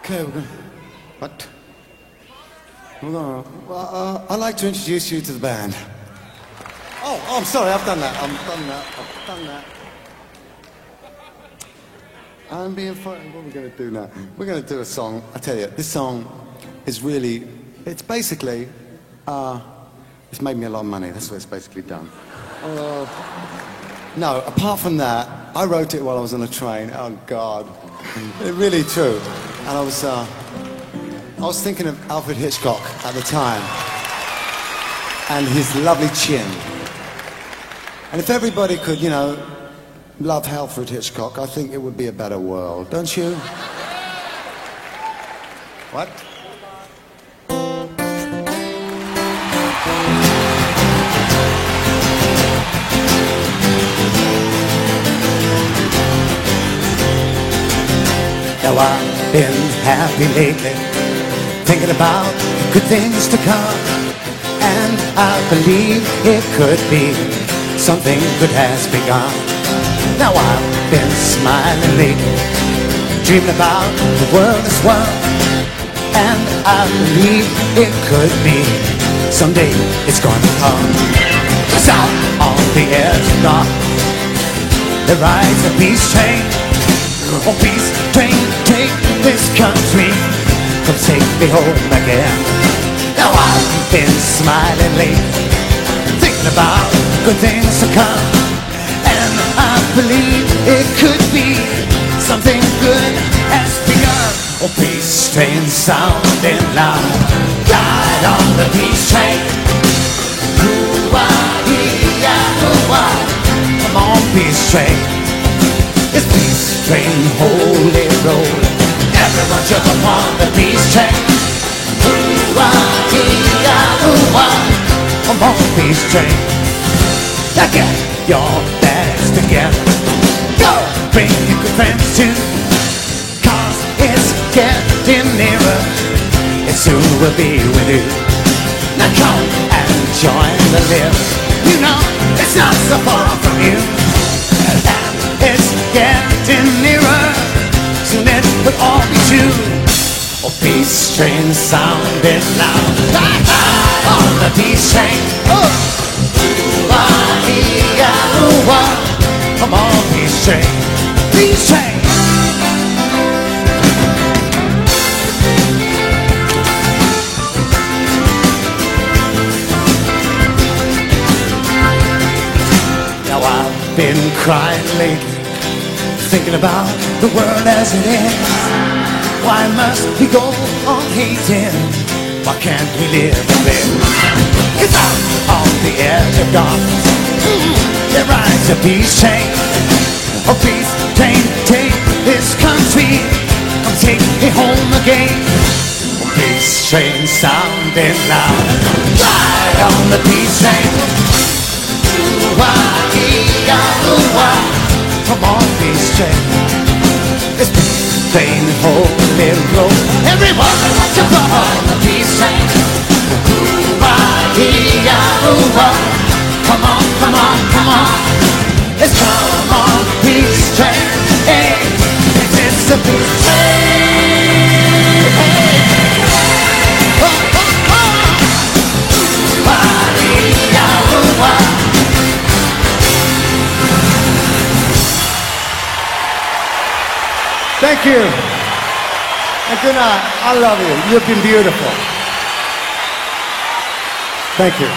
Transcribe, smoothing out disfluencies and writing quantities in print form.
Okay, we're going. What? Well, I'd like to introduce you to the band. Oh, I'm sorry, I've done that. I've done that. I'm being frightened. What are we going to do now? We're going to do a song. I tell you, this song is really. It's basically. It's made me a lot of money. That's what it's basically done. No, apart from that, I wrote it while I was on a train. Oh God, it's really true. And I was thinking of Alfred Hitchcock at the time and his lovely chin. And if everybody could, you know, love Alfred Hitchcock, I think it would be a better world, don't you? What? Now I've been happy lately, thinking about good things to come, and I believe it could be something good has begun. Now I've been smiling lately, dreaming about the world as one, and I believe it could be someday it's gonna come. 'Cause out on the edge of dark, there rides a peace train. Oh, peace train, take this country, come take me home again. Now I've been smiling lately, thinking about good things to come, and I believe it could be something good has begun. Oh, peace train sounding loud, ride on the peace train. Ooh-ah-ee-ah, ooh-ah. Come on, peace train. It's peace train, holy road. Everyone jump upon the peace train. Ooh-ah-ee-ah, ooh-ah. Come on, peace train. Now get your bags together. Go! Bring your good friends too, 'cause it's getting nearer. It soon will be with you. Now come and join the live. You know it's not so far from you. It's getting nearer, soon it will all be true. Oh, peace train sounding loud, on the peace train. Oh, ooh-ah-ee-ah, ooh-ah. Come on, peace train, peace train. Now I've been crying lately, thinking about the world as it is. Why must we go on hating? Why can't we live a bit? It's out on the edge of darkness, there rides a peace train. Oh, peace train, take this country, come take me home again. Oh, peace train sounding loud, ride on the peace train. Ooh-ah-ee-ah, ooh-ah. Come on, peace train. It's peace train, holy road. Everyone jump on the peace train. Ooh-ah-ee-ah, ooh-ah. Come on, come on, come on. Let's come on, peace train. Hey, it's the peace train. Hey. Oh, oh, oh. Ooh-ah-ee-ah, ooh-ah. Thank you. And good night. I love you. You've been beautiful. Thank you.